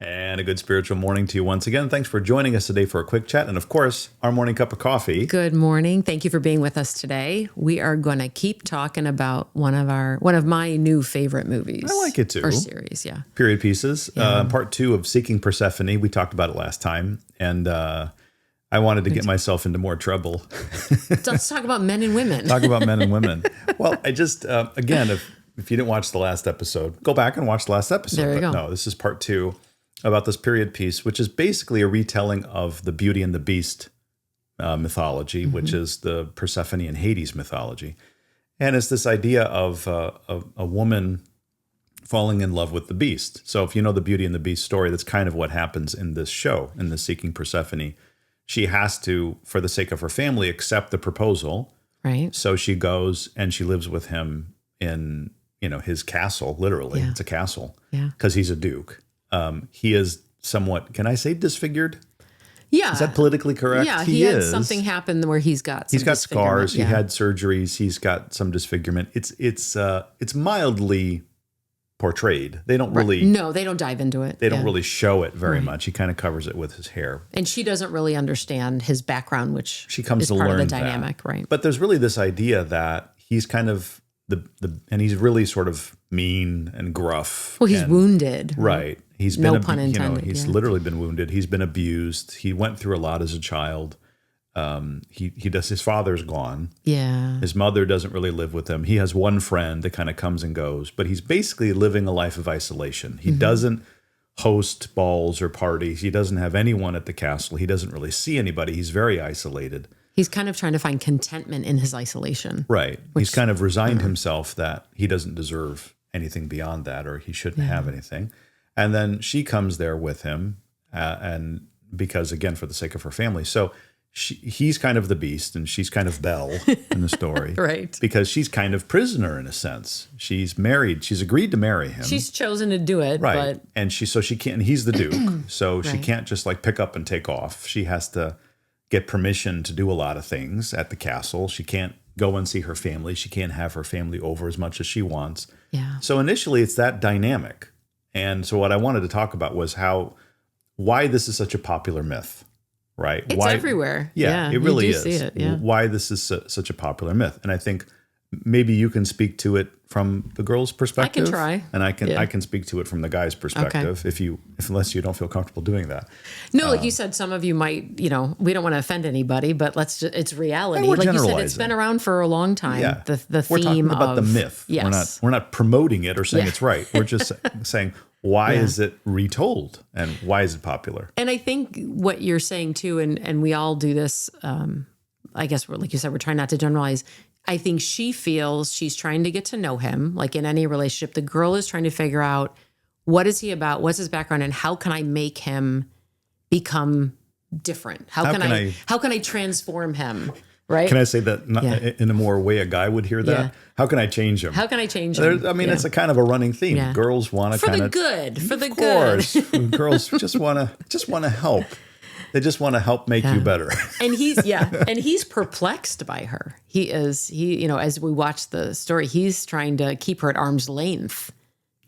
And a good spiritual morning to you once again. Thanks for joining us today for a quick chat. And of course, our morning cup of coffee. Good morning. Thank you for being with us today. We are going to keep talking about one of my new favorite movies. I like it too. Or series, yeah. Period pieces. Part 2 of Seeking Persephone. We talked about it last time. And I wanted to get myself into more trouble. Let's talk about men and women. Talk about men and women. Well, I just, again, if you didn't watch the last episode, go back and watch the last episode. There you go. No, this is part 2 about this period piece, which is basically a retelling of the Beauty and the Beast mythology, which is the Persephone and Hades mythology. And it's this idea of a woman falling in love with the beast. So if you know the Beauty and the Beast story, that's kind of what happens in this show, in the Seeking Persephone. She has to, for the sake of her family, accept the proposal. Right. So she goes and she lives with him in, his castle, literally. Yeah. It's a castle. Yeah. Because he's a duke. He is somewhat, can I say disfigured? Yeah. Is that politically correct? Yeah, he had something happen where he's got scars. Yeah. He had surgeries. He's got some disfigurement. It's mildly portrayed. They don't really. No, they don't dive into it. They don't really show it very much. He kind of covers it with his hair. And she doesn't really understand his background, which she comes is to part learn of the dynamic, right? But there's really this idea that he's kind of and he's really sort of mean and gruff. Well, he's wounded. Right. He's no been, pun intended. He's literally been wounded. He's been abused. He went through a lot as a child. His father's gone. Yeah. His mother doesn't really live with him. He has one friend that kind of comes and goes, but he's basically living a life of isolation. He doesn't host balls or parties. He doesn't have anyone at the castle. He doesn't really see anybody. He's very isolated. He's kind of trying to find contentment in his isolation. Right. He's kind of resigned himself that he doesn't deserve anything beyond that, or he shouldn't have anything. And then she comes there with him, and because, again, for the sake of her family. So he's kind of the beast, and she's kind of Belle in the story. Right. Because she's kind of prisoner in a sense. She's married. She's agreed to marry him. She's chosen to do it. Right. But And she can't, and he's the duke. So she can't just like pick up and take off. She has to get permission to do a lot of things at the castle. She can't go and see her family. She can't have her family over as much as she wants. Yeah. So initially it's that dynamic. And so what I wanted to talk about was why this is such a popular myth, right? It's everywhere. Yeah, it really is. See it, yeah. Why this is such a popular myth. And I think maybe you can speak to it from the girl's perspective. I can try. And I can speak to it from the guy's perspective unless you don't feel comfortable doing that. No, like you said, some of you might, we don't want to offend anybody, but it's reality. We're like you said, it's generalizing. been around for a long time. Yeah. The We're talking theme about of the myth. Yes. We're not promoting it or saying it's right. We're just saying, why is it retold and why is it popular? And I think what you're saying too, and we all do this, I guess like you said, we're trying not to generalize. I think she feels she's trying to get to know him. Like in any relationship, the girl is trying to figure out what is he about, what's his background, and how can I make him become different? How can I transform him? Right? Can I say that in a more way a guy would hear that? Yeah. How can I change him? How can I change him? It's a kind of a running theme. Yeah. Girls want to for kind the of good. Of course, girls just want to help. They just want to help make you better. And he's perplexed by her. He as we watch the story, he's trying to keep her at arm's length.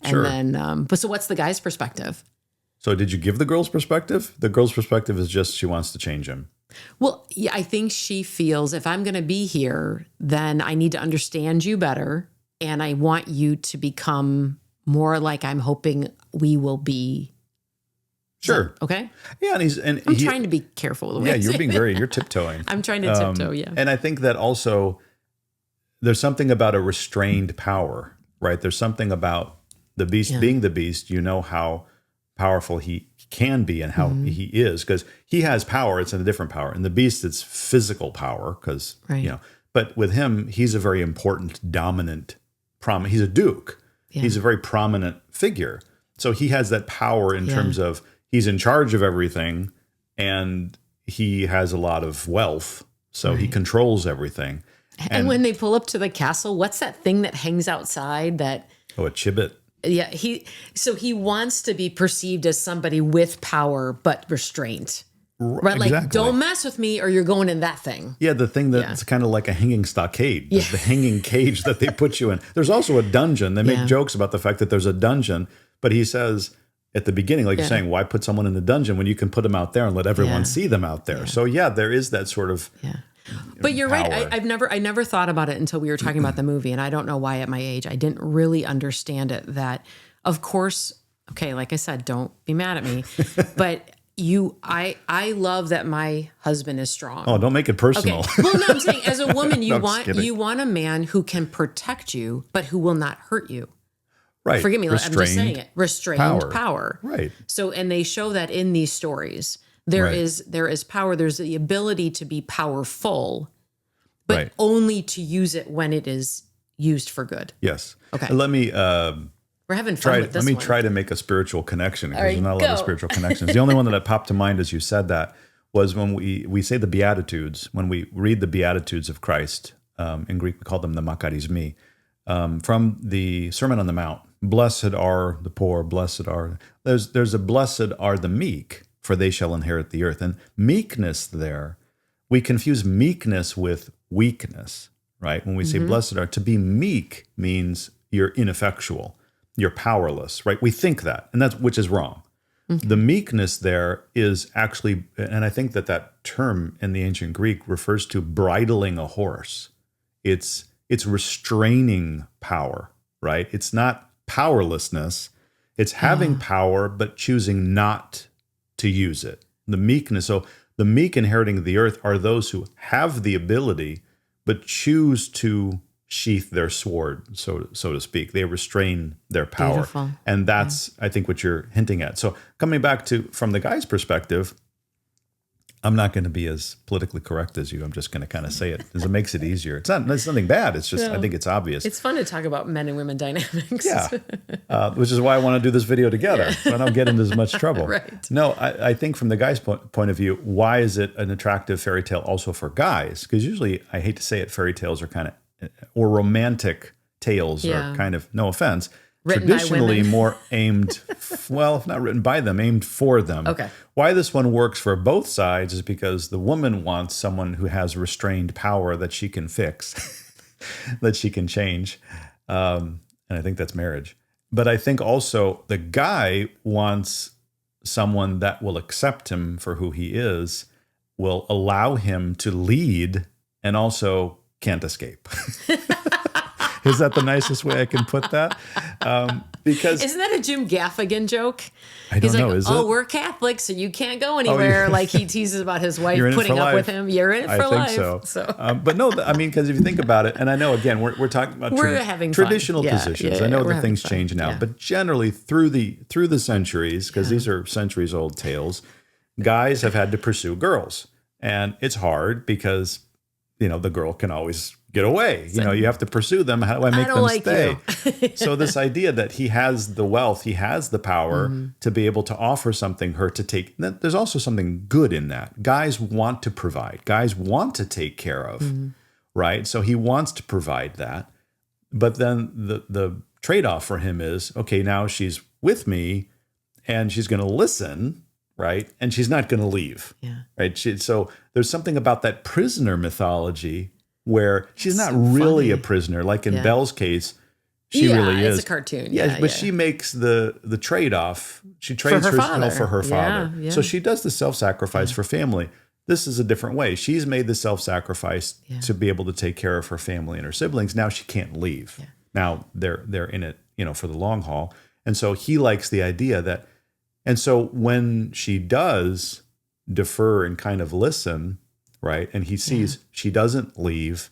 Sure. And then, but so what's the guy's perspective? So did you give the girl's perspective? The girl's perspective is just she wants to change him. Well, yeah, I think she feels if I'm going to be here, then I need to understand you better. And I want you to become more like I'm hoping we will be. Sure. Okay. Yeah. And I'm trying to be careful with the way I say you're tiptoeing. I'm trying to tiptoe. Yeah. And I think that also there's something about a restrained power, right? There's something about the beast being the beast. You know how powerful he can be and how he is, because he has power. It's in a different power. And the beast, it's physical power because, but with him, he's a very important, dominant, he's a duke. Yeah. He's a very prominent figure. So he has that power in terms of he's in charge of everything and he has a lot of wealth. So he controls everything. And when they pull up to the castle, what's that thing that hangs outside that? Oh, a chibit. Yeah, he wants to be perceived as somebody with power but restraint. Right, like exactly. Don't mess with me or you're going in that thing. Yeah, the thing that's kind of like a hanging stockade, the hanging cage that they put you in. There's also a dungeon. They make jokes about the fact that there's a dungeon, but he says at the beginning, like you're saying, why put someone in a dungeon when you can put them out there and let everyone see them out there? So there is that sort of But you're power. right. I never thought about it until we were talking about the movie, and I don't know why at my age I didn't really understand it. That, of course, okay, like I said, don't be mad at me, but I love that my husband is strong. Oh, don't make it personal. Okay. Well, no, I'm saying as a woman, No, you want a man who can protect you, but who will not hurt you. Right. Forgive me, I'm just saying it. Restrained power. Right. So, and they show that in these stories. There is power. There's the ability to be powerful, but only to use it when it is used for good. Yes. Okay. And let me we're having fun with this let me one. try to make a spiritual connection, because there's not a lot go. of spiritual connections. The only one that popped to mind as you said that was when we say the Beatitudes, when we read the Beatitudes of Christ. In Greek, we call them the makarismi. From the Sermon on the Mount. Blessed are the poor, blessed are... There's a blessed are the meek, for they shall inherit the earth. And meekness there, we confuse meekness with weakness, right? When we say blessed are, to be meek means you're ineffectual, you're powerless, right? We think that, and which is wrong. The meekness there is actually, and I think that term in the ancient Greek refers to bridling a horse. It's restraining power, right? It's not powerlessness. It's having power, but choosing not to use it. The meekness. So the meek inheriting the earth are those who have the ability, but choose to sheath their sword, so to speak. They restrain their power. Beautiful. And that's, I think, what you're hinting at. So coming back to, from the guy's perspective, I'm not going to be as politically correct as you. I'm just going to kind of say it because it makes it easier. It's nothing bad. It's just, I think it's obvious. It's fun to talk about men and women dynamics. Yeah. Which is why I want to do this video together, so I don't get into as much trouble. Right. No, I think from the guy's point of view, why is it an attractive fairy tale also for guys? Because usually, I hate to say it, fairy tales are kind of, or romantic tales are kind of, no offense, written by traditionally women. more aimed, well, if not written by them, aimed for them. Okay. Why this one works for both sides is because the woman wants someone who has restrained power that she can fix, that she can change. And I think that's marriage. But I think also the guy wants someone that will accept him for who he is, will allow him to lead, and also can't escape. Is that the nicest way I can put that? Because isn't that a Jim Gaffigan joke? I don't know. Is it? We're Catholic, so you can't go anywhere. Like he teases about his wife putting up with him. You're in it for life. I think so. But no, I mean, because if you think about it, and I know again, we're talking about having traditional fun. positions. I know that things change now, but generally through the centuries, because these are centuries old tales, guys have had to pursue girls, and it's hard because the girl can always get away. You have to pursue them. How do I make them stay? So this idea that he has the wealth, he has the power to be able to offer something her to take. There's also something good in that. Guys want to provide. Guys want to take care of, right? So he wants to provide that. But then the trade-off for him is, okay, now she's with me and she's going to listen, right? And she's not going to leave, right? So there's something about that prisoner mythology where she's not really a prisoner. Like in Belle's case, she really is. It's a cartoon. But she makes the trade-off. She trades for her father. Yeah. So she does the self-sacrifice for family. This is a different way. She's made the self-sacrifice to be able to take care of her family and her siblings. Now she can't leave. Yeah. Now they're in it, for the long haul. And so he likes the idea that, and so when she does defer and kind of listen, right? And he sees she doesn't leave.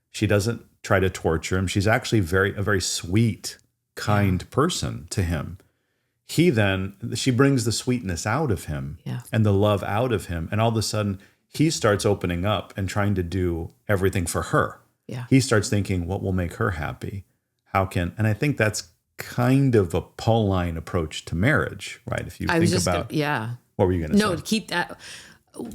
She doesn't try to torture him. She's actually a very sweet, kind person to him. She brings the sweetness out of him and the love out of him. And all of a sudden he starts opening up and trying to do everything for her. Yeah. He starts thinking, what will make her happy? And I think that's kind of a Pauline approach to marriage, right? If you think about, what were you going to say? No, keep that.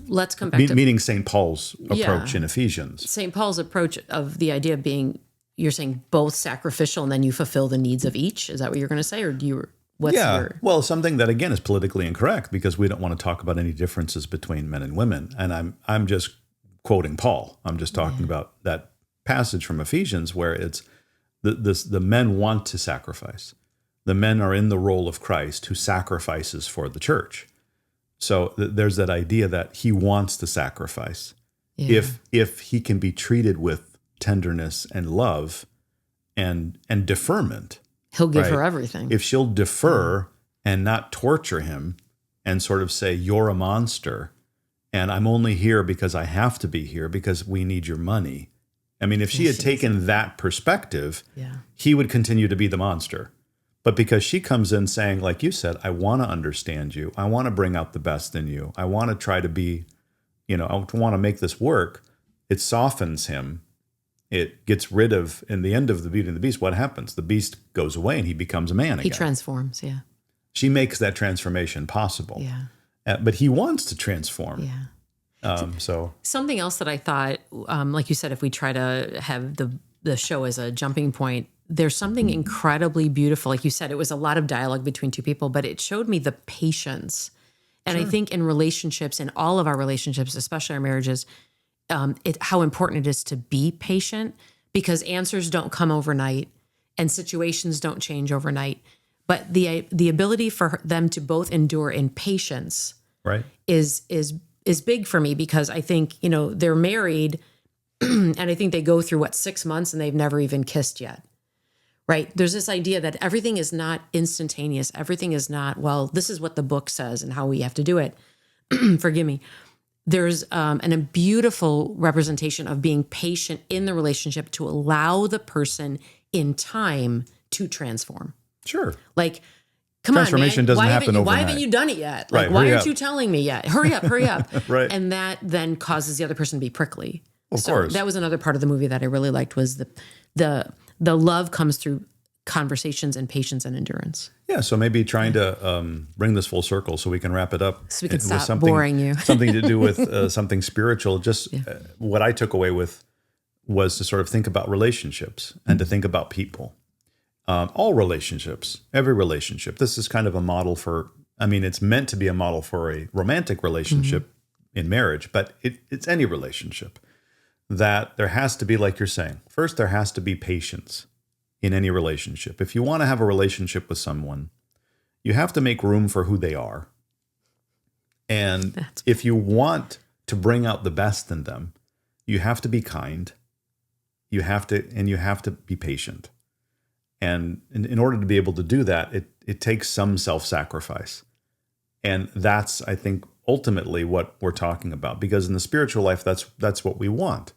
Let's come back to meaning St. Paul's approach in Ephesians. St. Paul's approach of the idea of being, you're saying both sacrificial and then you fulfill the needs of each. Is that what you're going to say? Or do you, well, something that again is politically incorrect because we don't want to talk about any differences between men and women. And I'm just quoting Paul. I'm just talking about that passage from Ephesians where it's the men want to sacrifice. The men are in the role of Christ who sacrifices for the church. So there's that idea that he wants to sacrifice. Yeah. If he can be treated with tenderness and love and deferment, He'll give right? her everything. If she'll defer and not torture him and sort of say, you're a monster and I'm only here because I have to be here because we need your money. I mean, if she had taken that perspective, he would continue to be the monster. But because she comes in saying, like you said, I want to understand you. I want to bring out the best in you. I want to try to be, I want to make this work. It softens him. It gets rid of, in the end of the Beauty and the Beast, what happens? The beast goes away and he becomes a man again. He transforms, yeah. She makes that transformation possible. Yeah. But he wants to transform. Yeah. So something else that I thought, like you said, if we try to have the show as a jumping point, there's something incredibly beautiful. Like you said, it was a lot of dialogue between two people, but it showed me the patience. And I think in relationships, in all of our relationships, especially our marriages, how important it is to be patient, because answers don't come overnight and situations don't change overnight. But the ability for them to both endure in patience, right, is big for me, because I think, they're married and I think they go through 6 months and they've never even kissed yet. Right? There's this idea that everything is not instantaneous. Everything is not, well, this is what the book says and how we have to do it. Forgive me. There's a beautiful representation of being patient in the relationship to allow the person in time to transform. Sure. Like, come on, man. Transformation doesn't happen overnight. Why haven't you done it yet? Like, Right, why hurry aren't up. you telling me yet? Hurry up. Right. And that then causes the other person to be prickly. Of course. That was another part of the movie that I really liked, was the love comes through conversations and patience and endurance. Yeah, so maybe trying to bring this full circle so we can wrap it up. So we can with stop boring you. something to do with something spiritual. Just what I took away with was to sort of think about relationships and to think about people. All relationships, every relationship. This is kind of a model for, it's meant to be a model for a romantic relationship in marriage, but it's any relationship. That there has to be, like you're saying, first there has to be patience in any relationship. If you want to have a relationship with someone, you have to make room for who they are. And if you want to bring out the best in them, you have to be kind. You have to be patient. And in order to be able to do that, it takes some self-sacrifice. And that's, I think, ultimately what we're talking about, because in the spiritual life, that's what we want.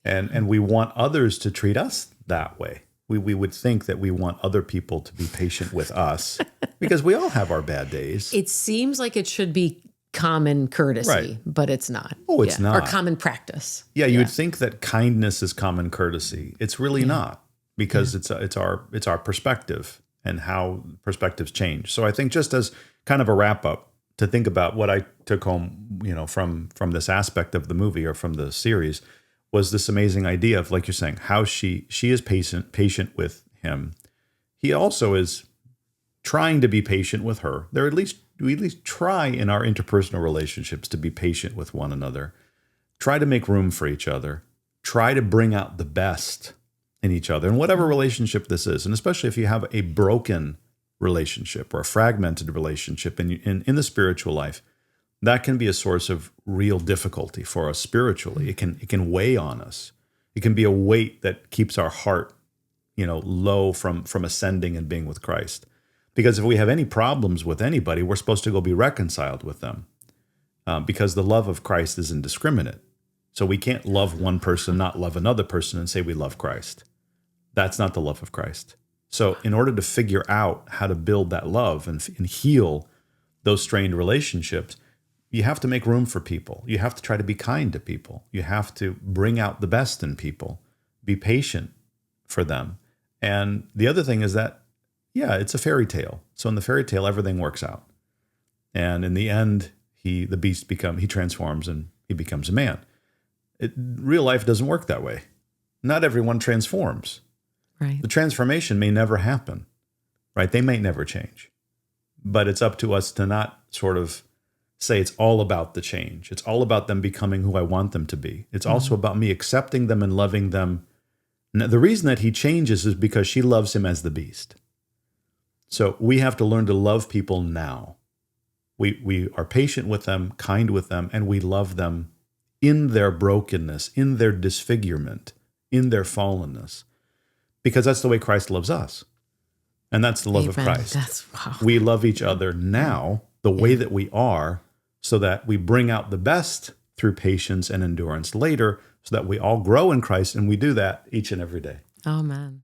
And we want others to treat us that way. We would think that we want other people to be patient with us because we all have our bad days. It seems like it should be common courtesy, Right. but it's not. Oh, it's not. Or common practice. Yeah, you would think that kindness is common courtesy. It's really not, because it's our perspective and how perspectives change. So I think, just as kind of a wrap up, to think about what I took home, from this aspect of the movie or from the series, was this amazing idea of, like you're saying, how she is patient with him. He also is trying to be patient with her. We at least try in our interpersonal relationships to be patient with one another. Try to make room for each other. Try to bring out the best in each other, in whatever relationship this is. And especially if you have a broken relationship or a fragmented relationship in the spiritual life, that can be a source of real difficulty for us spiritually. It can weigh on us. It can be a weight that keeps our heart, low from ascending and being with Christ. Because if we have any problems with anybody, we're supposed to go be reconciled with them, because the love of Christ is indiscriminate. So we can't love one person, not love another person, and say we love Christ. That's not the love of Christ. So in order to figure out how to build that love and heal those strained relationships, you have to make room for people. You have to try to be kind to people. You have to bring out the best in people. Be patient for them. And the other thing is that, it's a fairy tale. So in the fairy tale, everything works out. And in the end, the beast he transforms and he becomes a man. Real life doesn't work that way. Not everyone transforms. Right. The transformation may never happen, right? They may never change. But it's up to us to not sort of say it's all about the change. It's all about them becoming who I want them to be. It's also about me accepting them and loving them. Now, the reason that he changes is because she loves him as the beast. So we have to learn to love people now. We are patient with them, kind with them, and we love them in their brokenness, in their disfigurement, in their fallenness, because that's the way Christ loves us. And that's the love of Christ. Wow. We love each other now, the way that we are, so that we bring out the best through patience and endurance later, so that we all grow in Christ, and we do that each and every day. Amen.